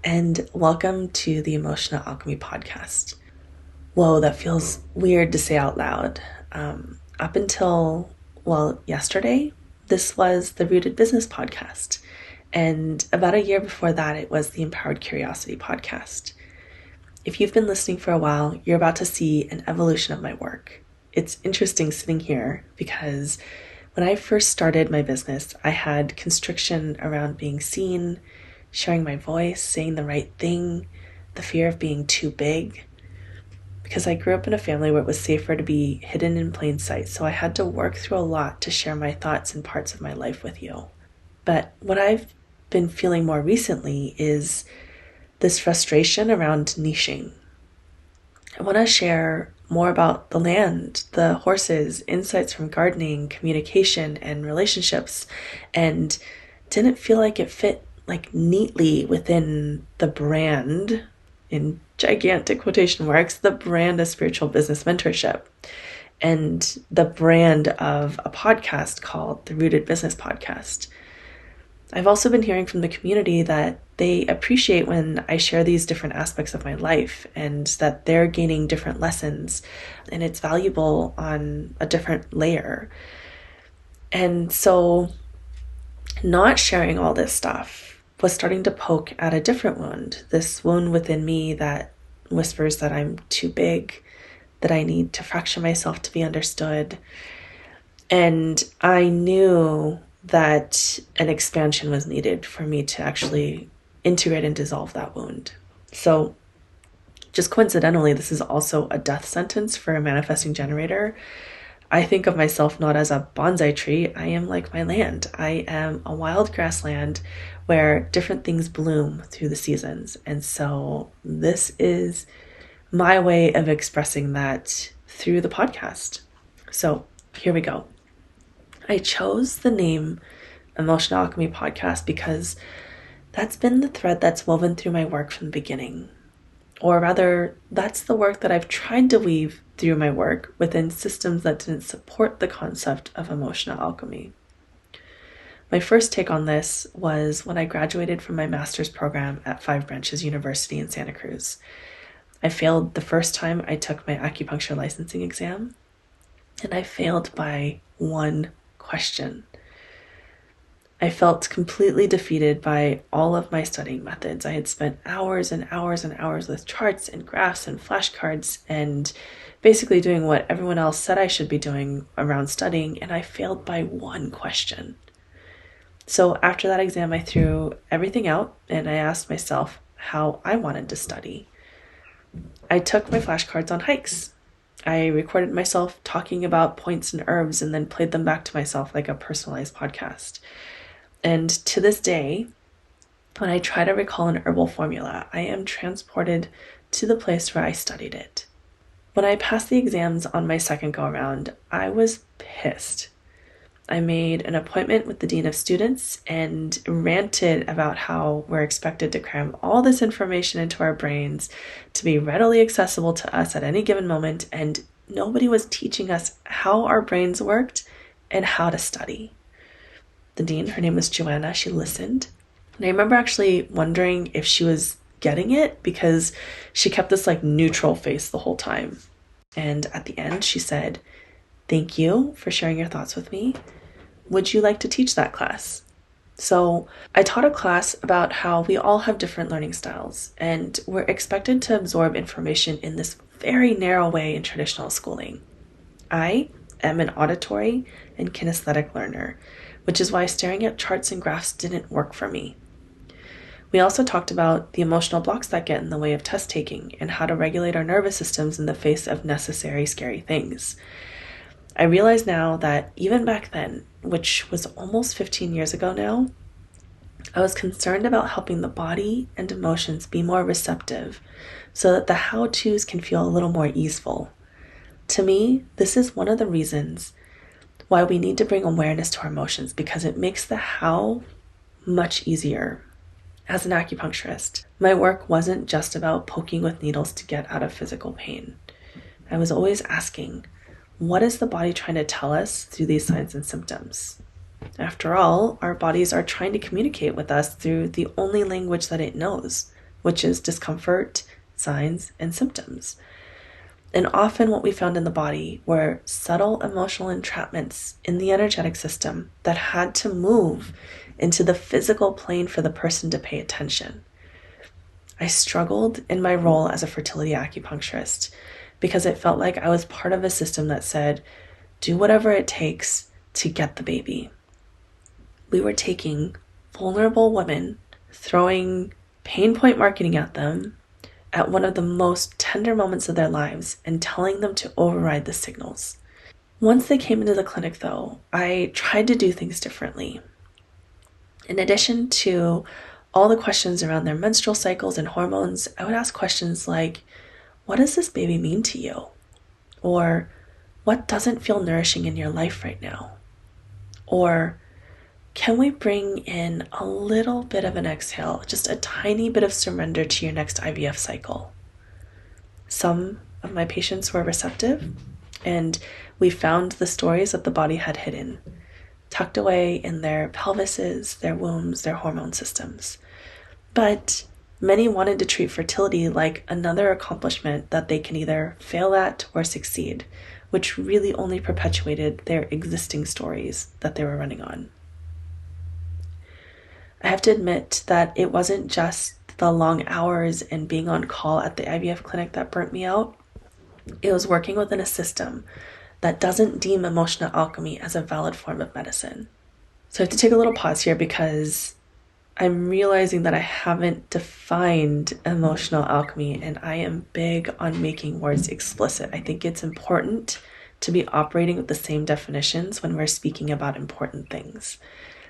and welcome to the Emotional Alchemy podcast. Whoa, that feels weird to say out loud. Up until, yesterday, this was the Rooted Business podcast. And about a year before that, it was the Empowered Curiosity podcast. If you've been listening for a while, you're about to see an evolution of my work. It's interesting sitting here because when I first started my business, I had constriction around being seen, sharing my voice, saying the right thing, the fear of being too big. Because I grew up in a family where it was safer to be hidden in plain sight, so I had to work through a lot to share my thoughts and parts of my life with you. But what I've been feeling more recently is this frustration around niching. I want to share more about the land, the horses, insights from gardening, communication, and relationships, and didn't feel like it fit neatly within the brand, in gigantic quotation marks, the brand of spiritual business mentorship and the brand of a podcast called the Rooted Business Podcast. I've also been hearing from the community that they appreciate when I share these different aspects of my life and that they're gaining different lessons and it's valuable on a different layer. And so not sharing all this stuff was starting to poke at a different wound, this wound within me that whispers that I'm too big, that I need to fracture myself to be understood. And I knew that an expansion was needed for me to actually integrate and dissolve that wound. So just coincidentally, this is also a death sentence for a manifesting generator. I think of myself not as a bonsai tree. I am like my land. I am a wild grassland where different things bloom through the seasons. And so this is my way of expressing that through the podcast. So here we go. I chose the name Emotional Alchemy Podcast because that's been the thread that's woven through my work from the beginning. Or rather, that's the work that I've tried to weave through my work within systems that didn't support the concept of emotional alchemy. My first take on this was when I graduated from my master's program at Five Branches University in Santa Cruz. I failed the first time I took my acupuncture licensing exam, and I failed by one question. I felt completely defeated by all of my studying methods. I had spent hours and hours and hours with charts and graphs and flashcards and basically doing what everyone else said I should be doing around studying, and I failed by one question. So after that exam, I threw everything out and I asked myself how I wanted to study. I took my flashcards on hikes. I recorded myself talking about points and herbs and then played them back to myself like a personalized podcast. And to this day, when I try to recall an herbal formula, I am transported to the place where I studied it. When I passed the exams on my second go around, I was pissed. I made an appointment with the dean of students and ranted about how we're expected to cram all this information into our brains to be readily accessible to us at any given moment, and nobody was teaching us how our brains worked and how to study. The dean, her name was Joanna, she listened. And I remember actually wondering if she was getting it because she kept this neutral face the whole time. And at the end, she said, "Thank you for sharing your thoughts with me. Would you like to teach that class?" So I taught a class about how we all have different learning styles and we're expected to absorb information in this very narrow way in traditional schooling. I am an auditory and kinesthetic learner, which is why staring at charts and graphs didn't work for me. We also talked about the emotional blocks that get in the way of test taking and how to regulate our nervous systems in the face of necessary, scary things. I realize now that even back then, which was almost 15 years ago now, I was concerned about helping the body and emotions be more receptive so that the how-tos can feel a little more easeful. To me, this is one of the reasons why we need to bring awareness to our emotions, because it makes the how much easier. As an acupuncturist, my work wasn't just about poking with needles to get out of physical pain. I was always asking, what is the body trying to tell us through these signs and symptoms? After all, our bodies are trying to communicate with us through the only language that it knows, which is discomfort, signs, and symptoms. And often what we found in the body were subtle emotional entrapments in the energetic system that had to move into the physical plane for the person to pay attention. I struggled in my role as a fertility acupuncturist because it felt like I was part of a system that said, do whatever it takes to get the baby. We were taking vulnerable women, throwing pain point marketing at them at one of the most tender moments of their lives and telling them to override the signals. Once they came into the clinic, though, I tried to do things differently. In addition to all the questions around their menstrual cycles and hormones, I would ask questions like, what does this baby mean to you? Or, what doesn't feel nourishing in your life right now? Or, can we bring in a little bit of an exhale, just a tiny bit of surrender to your next IVF cycle? Some of my patients were receptive, and we found the stories that the body had hidden, tucked away in their pelvises, their wombs, their hormone systems. But many wanted to treat fertility like another accomplishment that they can either fail at or succeed, which really only perpetuated their existing stories that they were running on. I have to admit that it wasn't just the long hours and being on call at the IVF clinic that burnt me out. It was working within a system that doesn't deem emotional alchemy as a valid form of medicine. So I have to take a little pause here because I'm realizing that I haven't defined emotional alchemy, and I am big on making words explicit. I think it's important to be operating with the same definitions when we're speaking about important things.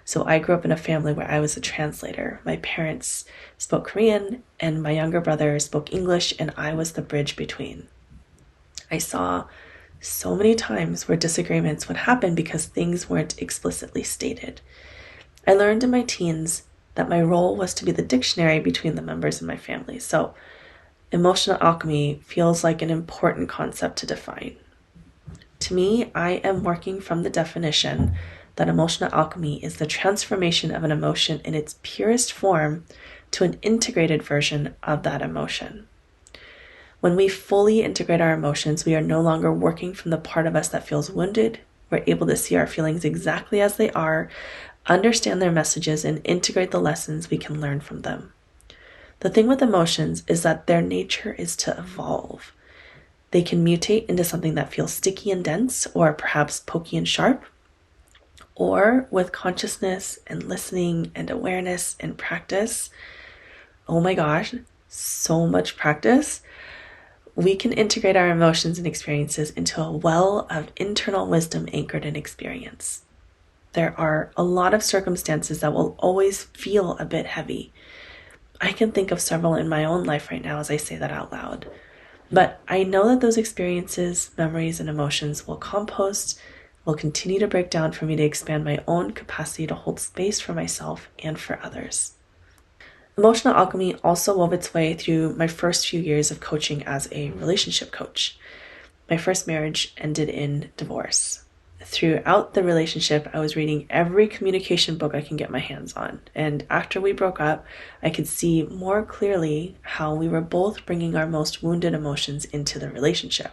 So I grew up in a family where I was a translator. My parents spoke Korean and my younger brother spoke English, and I was the bridge between. I saw so many times where disagreements would happen because things weren't explicitly stated. I learned in my teens that my role was to be the dictionary between the members of my family. So emotional alchemy feels like an important concept to define. To me, I am working from the definition that emotional alchemy is the transformation of an emotion in its purest form to an integrated version of that emotion. When we fully integrate our emotions, we are no longer working from the part of us that feels wounded. We're able to see our feelings exactly as they are, understand their messages, and integrate the lessons we can learn from them. The thing with emotions is that their nature is to evolve. They can mutate into something that feels sticky and dense, or perhaps pokey and sharp. Or with consciousness and listening and awareness and practice, oh my gosh, so much practice, we can integrate our emotions and experiences into a well of internal wisdom anchored in experience. There are a lot of circumstances that will always feel a bit heavy. I can think of several in my own life right now as I say that out loud. But I know that those experiences, memories, and emotions will compost, will continue to break down for me to expand my own capacity to hold space for myself and for others. Emotional alchemy also wove its way through my first few years of coaching as a relationship coach. My first marriage ended in divorce. Throughout the relationship, I was reading every communication book I can get my hands on. And after we broke up, I could see more clearly how we were both bringing our most wounded emotions into the relationship.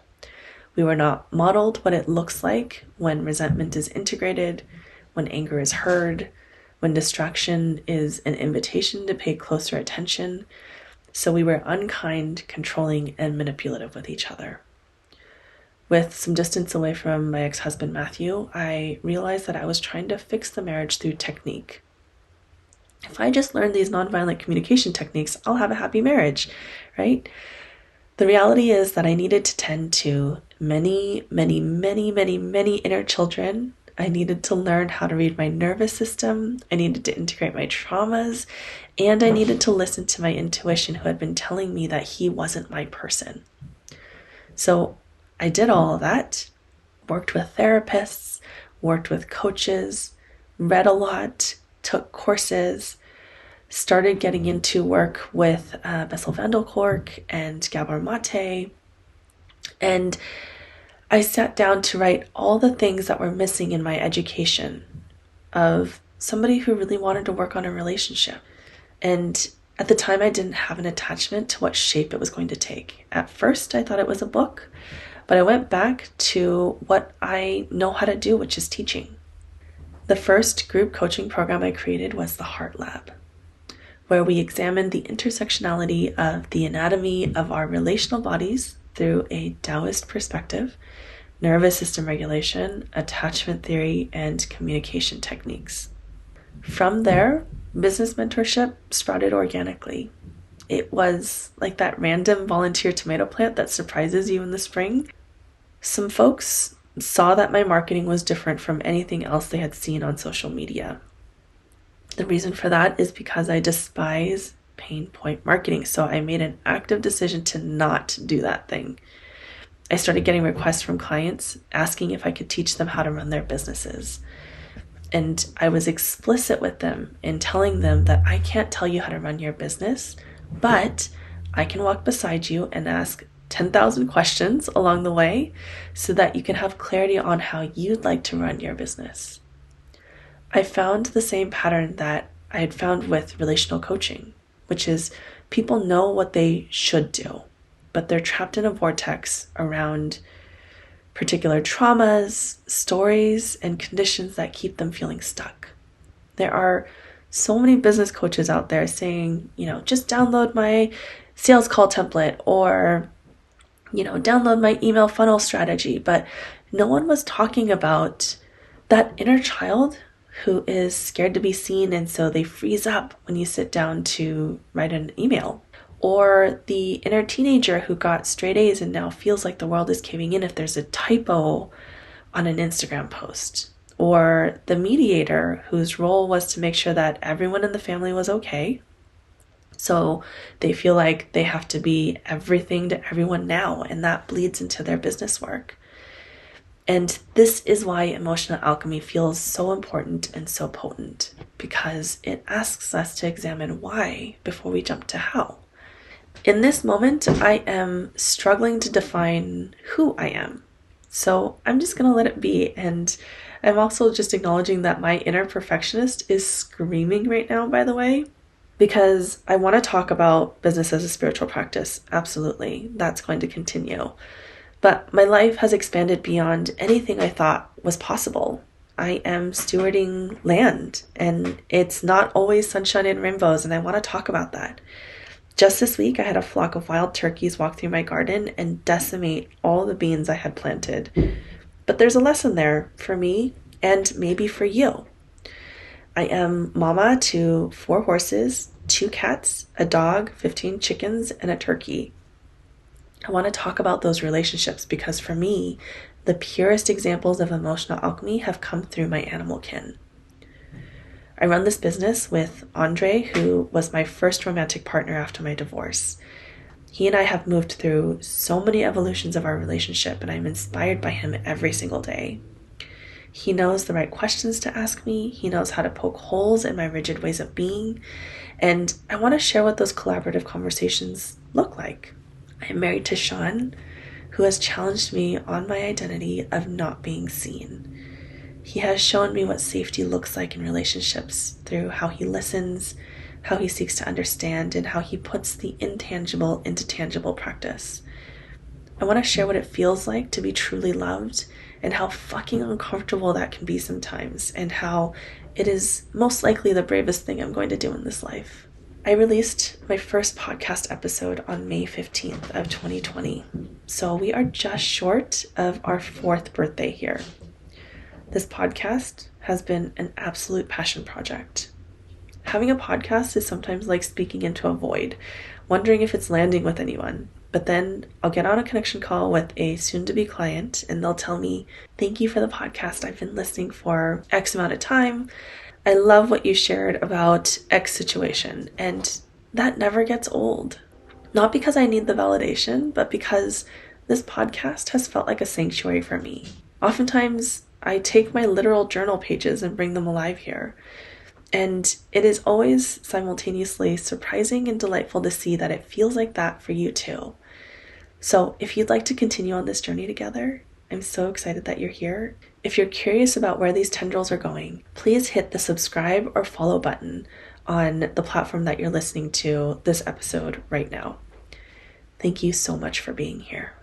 We were not modeled what it looks like when resentment is integrated, when anger is heard, when distraction is an invitation to pay closer attention. So we were unkind, controlling, and manipulative with each other. With some distance away from my ex-husband, Matthew, I realized that I was trying to fix the marriage through technique. If I just learn these nonviolent communication techniques, I'll have a happy marriage, right? The reality is that I needed to tend to many inner children. I needed to learn how to read my nervous system. I needed to integrate my traumas. And I needed to listen to my intuition, who had been telling me that he wasn't my person. So I did all of that, worked with therapists, worked with coaches, read a lot, took courses, started getting into work with Bessel van der Kolk and Gabor Mate. And I sat down to write all the things that were missing in my education of somebody who really wanted to work on a relationship. And At the time, I didn't have an attachment to what shape it was going to take. At first, I thought it was a book, but I went back to what I know how to do, which is teaching. The first group coaching program I created was the Heart Lab, where we examined the intersectionality of the anatomy of our relational bodies through a Taoist perspective, nervous system regulation, attachment theory, and communication techniques. From there, business mentorship sprouted organically. It was like that random volunteer tomato plant that surprises you in the spring. Some folks saw that my marketing was different from anything else they had seen on social media. The reason for that is because I despise pain point marketing, so I made an active decision to not do that thing. I started getting requests from clients asking if I could teach them how to run their businesses. And I was explicit with them in telling them that I can't tell you how to run your business, but I can walk beside you and ask 10,000 questions along the way so that you can have clarity on how you'd like to run your business. I found the same pattern that I had found with relational coaching, which is people know what they should do, but they're trapped in a vortex around particular traumas, stories, and conditions that keep them feeling stuck. There are so many business coaches out there saying, just download my sales call template or download my email funnel strategy, but no one was talking about that inner child who is scared to be seen, and so they freeze up when you sit down to write an email. Or the inner teenager who got straight A's and now feels like the world is caving in if there's a typo on an Instagram post. Or the mediator whose role was to make sure that everyone in the family was okay. So they feel like they have to be everything to everyone now, and that bleeds into their business work. And this is why emotional alchemy feels so important and so potent, because it asks us to examine why before we jump to how. In this moment, I am struggling to define who I am. So I'm just going to let it be. And I'm also just acknowledging that my inner perfectionist is screaming right now, by the way, because I want to talk about business as a spiritual practice. Absolutely. That's going to continue. But my life has expanded beyond anything I thought was possible. I am stewarding land, and it's not always sunshine and rainbows, and I want to talk about that. Just this week, I had a flock of wild turkeys walk through my garden and decimate all the beans I had planted. But there's a lesson there for me and maybe for you. I am mama to 4 horses, 2 cats, a dog, 15 chickens, and a turkey. I want to talk about those relationships because for me, the purest examples of emotional alchemy have come through my animal kin. I run this business with Andre, who was my first romantic partner after my divorce. He and I have moved through so many evolutions of our relationship, and I'm inspired by him every single day. He knows the right questions to ask me. He knows how to poke holes in my rigid ways of being. And I want to share what those collaborative conversations look like. I am married to Sean, who has challenged me on my identity of not being seen. He has shown me what safety looks like in relationships through how he listens, how he seeks to understand, and how he puts the intangible into tangible practice. I want to share what it feels like to be truly loved and how fucking uncomfortable that can be sometimes, and how it is most likely the bravest thing I'm going to do in this life. I released my first podcast episode on May 15th of 2020, so we are just short of our 4th birthday here. This podcast has been an absolute passion project. Having a podcast is sometimes like speaking into a void, wondering if it's landing with anyone. But then I'll get on a connection call with a soon-to-be client and they'll tell me, "Thank you for the podcast. I've been listening for X amount of time. I love what you shared about X situation." And that never gets old. Not because I need the validation, but because this podcast has felt like a sanctuary for me. Oftentimes, I take my literal journal pages and bring them alive here. And it is always simultaneously surprising and delightful to see that it feels like that for you too. So if you'd like to continue on this journey together, I'm so excited that you're here. If you're curious about where these tendrils are going, please hit the subscribe or follow button on the platform that you're listening to this episode right now. Thank you so much for being here.